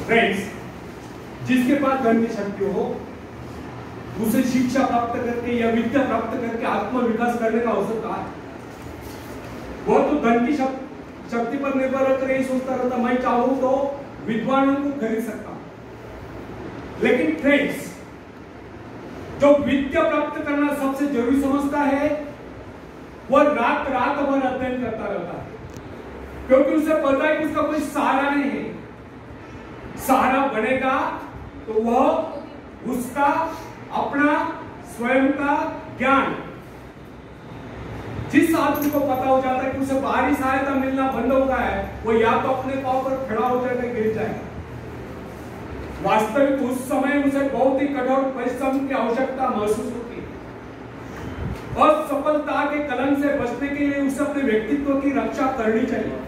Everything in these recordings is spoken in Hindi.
फ्रेंड्स, जिसके पास धन की शक्ति हो उसे शिक्षा प्राप्त करके या विद्या प्राप्त करके आत्म विकास करने का अवसर कहा है। वह तो धन की शक्ति पर निर्भर रहकर यही सोचता रहता मैं चाहूं तो विद्वानों को खरीद सकता हूं। लेकिन फ्रेंड्स, जो विद्या प्राप्त करना सबसे जरूरी समझता है वह रात भर अध्ययन करता रहता है, क्योंकि उसे पता है कि उसका कोई सहारा नहीं है। सहारा बनेगा तो वह उसका अपना स्वयं का ज्ञान, जिस आदमी को पता हो जाता है कि उसे बाहरी सहायता मिलना बंद हो गया है, वो या तो अपने पांव पर खड़ा हो जाएगा, गिर जाएगा। वास्तविक उस समय उसे बहुत ही कठोर परिश्रम की आवश्यकता महसूस होती है। असफलता के कलंक से बचने के लिए उसे अपने व्यक्तित्व की रक्षा करनी चाहिए।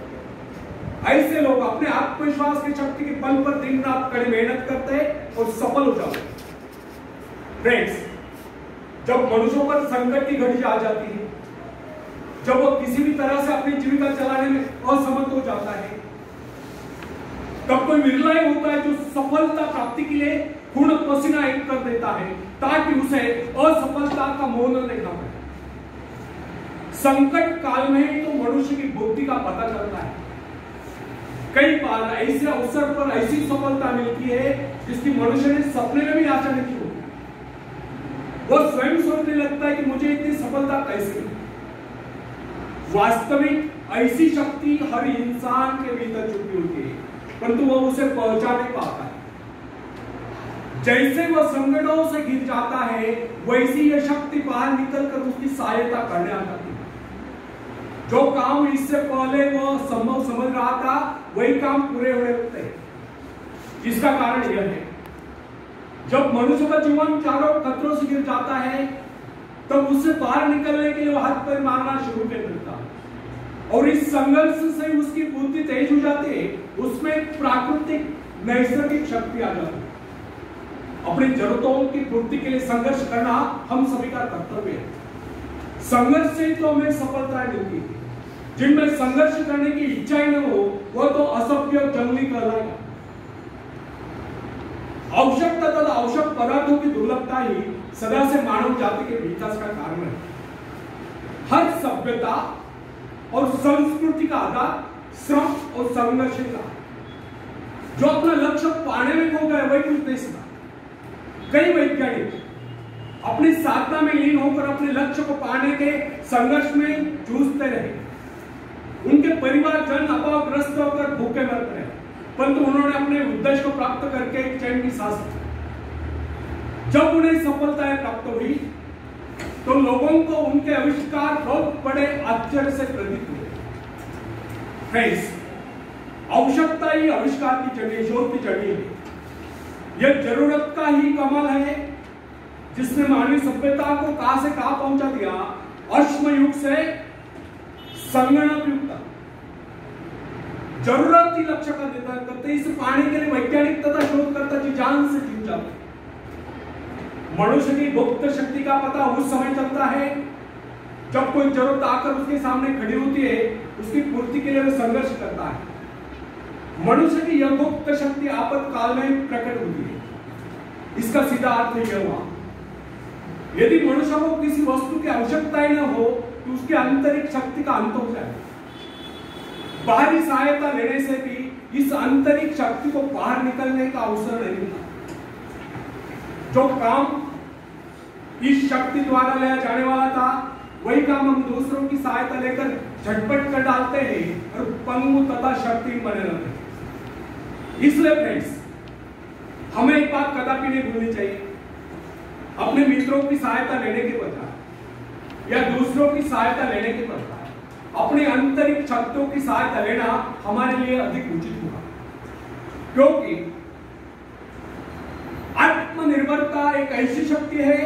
ऐसे लोग अपने आत्मविश्वास की शक्ति के बल पर दिन रात कड़ी मेहनत करते हैं और सफल हो जाते हैं। फ्रेंड्स, जब मनुष्यों पर संकट की घड़ी आ जाती है, जब वो किसी भी तरह से अपनी जीविका चलाने में असमर्थ हो जाता है, तब कोई विरला ही होता है जो सफलता प्राप्ति के लिए खून पसीना एक कर देता है ताकि उसे असफलता का मोह न देखना पड़े। संकट काल में ही तो मनुष्य की बुद्धि का पता चलता है। कई बार ऐसे अवसर पर ऐसी सफलता मिलती है जिसकी मनुष्य ने सपने में भी आशा नहीं की होती। वो स्वयं सोचने लगता है कि मुझे इतनी सफलता कैसे मिली। वास्तविक ऐसी शक्ति हर इंसान के भीतर छुपी होती है, परंतु वह उसे पहुंचा नहीं पाता है। जैसे वह संकटों से घिर जाता है, वैसी यह शक्ति बाहर निकलकर उसकी सहायता करने आ जाती है। जो काम इससे पहले वह संभव समझ रहा था, वही काम पूरे होने लगते हैं। इसका कारण यह है, जब मनुष्य का जीवन चारों खतरों से घिर जाता है, तब उससे बाहर निकलने के लिए वह हाथ पैर मारना शुरू कर देता है और इस संघर्ष से उसकी बुद्धि तेज हो जाती है। उसमें प्राकृतिक नैसर्गिक शक्ति आ जाती है। अपनी जरूरतों की पूर्ति के लिए संघर्ष करना हम सभी का कर्तव्य है। संघर्ष से तो हमें सफलता मिलती है। जिनमें संघर्ष करने की इच्छा ही न हो, वह तो असभ्य जंगली कहलाएगा। आवश्यकता तथा आवश्यक पदार्थों की दुर्लभता ही सदा से मानव जाति के विकास का कारण है। हर सभ्यता और संस्कृति का आधार श्रम और संघर्ष का। जो अपना लक्ष्य पाने में खो गए वही कुछ नहीं सीखा। कई वैज्ञानिक अपनी साधना में लीन होकर अपने लक्ष्य को पाने के संघर्ष में जूझते रहे। उनके परिवारजन अभावग्रस्त होकर भूखे मरते रहे, परंतु उन्होंने अपने उद्देश्य को प्राप्त करके एक चैन की सांस ली। जब उन्हें सफलताएं प्राप्त हुई तो लोगों को उनके आविष्कार बहुत बड़े आश्चर्य से प्रतीत हुए। फ्रेंड्स, आवश्यकता ही आविष्कार की जड़ी, शोध की जड़ी है। यह जरूरत का ही कमाल है जिसने मानवीय सभ्यता को कहां से कहां पहुंचा दिया। अश्म युग से संगणक युग तक जरूरत ही लक्ष्य का निर्धारण करते। इसे पाने के लिए वैज्ञानिक तथा शोधकर्ता जी जान से जुट जाते। मनुष्य की गुप्त शक्ति का पता उस समय चलता है जब कोई जरूरत आकर उसके सामने खड़ी होती है, उसकी पूर्ति के लिए वह संघर्ष करता है। मनुष्य की यह गुप्त शक्ति आपातकाल में प्रकट होती है। इसका सीधा अर्थ यह हुआ, यदि मनुष्य को किसी वस्तु की आवश्यकता ही न हो तो उसकी आंतरिक शक्ति का अंत हो जाए। बाहरी सहायता लेने से भी इस आंतरिक शक्ति को बाहर निकलने का अवसर नहीं मिलता। जो काम इस शक्ति द्वारा लिया जाने वाला था, वही काम हम दूसरों की सहायता लेकर झटपट कर डालते हैं और पंगु तथा शक्ति बने रहते हैं। इसलिए फ्रेंड्स, हमें एक बात कदापि नहीं भूलनी चाहिए। अपने मित्रों की सहायता लेने के बजाय या दूसरों की सहायता लेने के बजाय अपने आंतरिक शक्तियों की सहायता लेना हमारे लिए अधिक उचित होगा, क्योंकि आत्मनिर्भरता एक ऐसी शक्ति है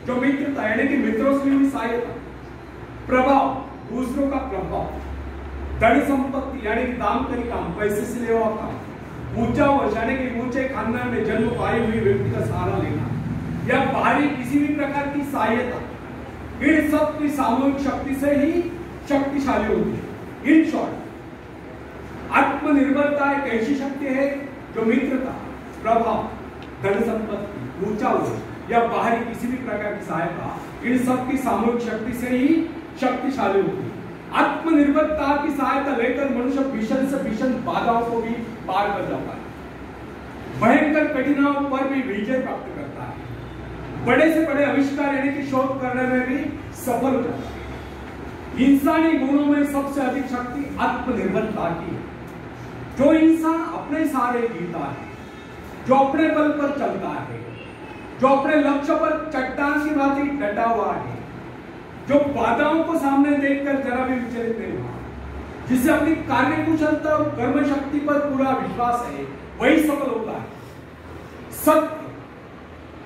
जो मित्रता यानी कि मित्रों से भी सहायता, प्रभाव, दूसरों का प्रभाव, धन संपत्ति यानी कि दामकरी काम, पैसे से लेवा काम, ऊंचा वर्ष यानी कि ऊंचे खानदान में जन्म पाई हुई व्यक्ति का सहारा लेना या बाहरी किसी भी प्रकार की सहायता, इन सब की सामूहिक शक्ति से ही शक्तिशाली होती है। इन शॉर्ट, आत्मनिर्भरता एक ऐसी शक्ति है जो मित्रता, प्रभाव, धन संपत्ति, ऊंचा उठ या बाहरी किसी भी प्रकार की सहायता, इन सब की सामूहिक शक्ति से ही शक्तिशाली होती है। आत्मनिर्भरता की सहायता लेकर मनुष्य भीषण से भीषण बाधाओं को भी पार कर जाता है, भयंकर कठिनाइयों पर भी विजय प्राप्त करता है, बड़े से बड़े आविष्कार यानी कि शोध करने में भी सफल हो जाता है। इंसानी गुणों में सबसे अधिक शक्ति आत्मनिर्भरता की है। जो इंसान अपने सहारे जीता है, जो अपने बल पर चलता है, जो अपने लक्ष्य पर चट्टान की भांति डटा हुआ है, जो बाधाओं को सामने देखकर जरा भी विचलित नहीं हुआ, जिसे अपनी कार्य कुशलता और कर्म शक्ति पर पूरा विश्वास है, वही सफल होता है। सत्य,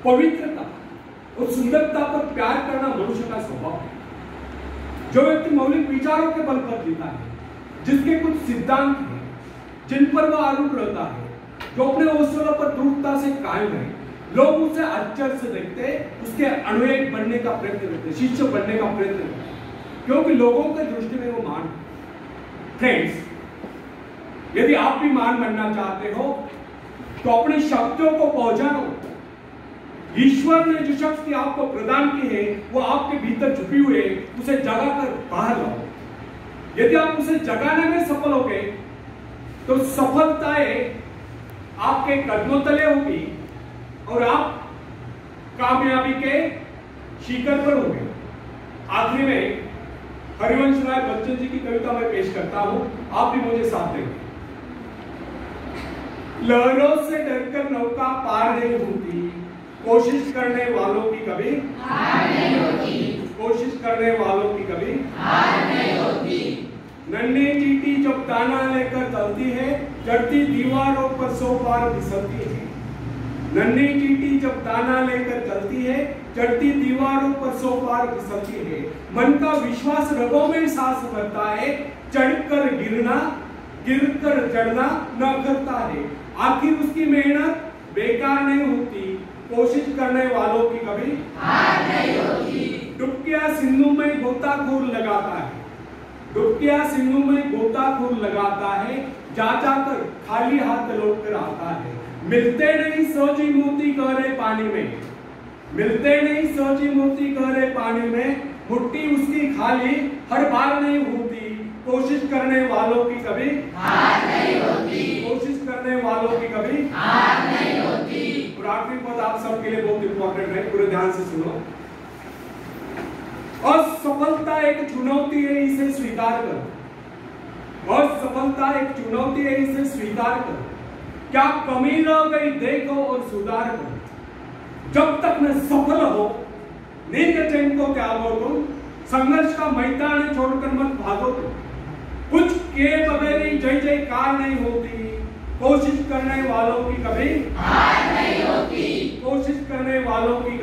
पवित्रता और सुंदरता पर प्यार करना मनुष्य का स्वभाव है। जो व्यक्ति मौलिक विचारों के बल पर जीता है, जिसके कुछ सिद्धांत हैं जिन पर वह आरूढ़ रहता है, जो अपने हौसलों पर दृढ़ता से कायम है, लोग उसे आश्चर्य से देखते, उसके अनुयायी बनने का प्रयत्न करते, शिष्य बनने का प्रयत्न करते, क्योंकि लोगों के दृष्टि में वो महान। फ्रेंड्स, यदि आप भी महान बनना चाहते हो तो अपनी शक्तियों को पहचानो। ईश्वर ने जो शक्ति आपको प्रदान की है वो आपके भीतर छुपी हुई है, उसे जगाकर बाहर लाओ। यदि आप उसे जगाने में सफल हो गए तो सफलताएं आपके कदमों तले होगी और आप कामयाबी के शिखर पर होंगे। आखिरी में हरिवंश राय बच्चन जी की कविता में पेश करता हूं, आप भी मुझे साथ देंगे। लहरों से डरकर नौका पार नहीं होती, कोशिश करने वालों की कभी हार नहीं होती, कोशिश करने वालों की कभी हार नहीं होती। नन्ही चींटी जब दाना लेकर चलती है, चढ़ती दीवारों पर 100 बार फिसलती है। नन्ही चींटी जब दाना लेकर चलती है, चढ़ती दीवारों पर 100 बार फिसलती है। मन का विश्वास रगों में सांस भरता है, चढ़कर गिरना, गिरकर चढ़ना न करता है। आखिर उसकी मेहनत बेकार नहीं होती, कोशिश करने वालों की कभी हार नहीं होती। डुबकिया सिंधु में गोताखोर लगाता है, डुबकिया सिंधु में गोताखोर लगाता है, जा जाकर खाली हाथ लौट कर आता है। मिलते नहीं सोची मोती गहरे पानी में, मिलते नहीं सोची मोती गहरे पानी में, मुट्ठी उसकी खाली हर बार नहीं होती, कोशिश करने वालों की कभी हार नहीं होती, कोशिश करने वालों की कभी हार नहीं होती। और आखिरी पद आप सबके लिए बहुत इंपॉर्टेंट है, पूरे ध्यान से सुनो। असफलता एक चुनौती है, इसे स्वीकार करो। असफलता एक चुनौती है, इसे स्वीकार करो। क्या कमी रह गई देखो और सुधार करो। जब तक न सफल हो नींद चैन को त्यागो तुम, संघर्ष का मैदान छोड़कर मत भागो तुम। कुछ किए बगैर ही जय जयकार नहीं होती, कोशिश करने वालों की कभी हार नहीं होती, कोशिश करने वालों की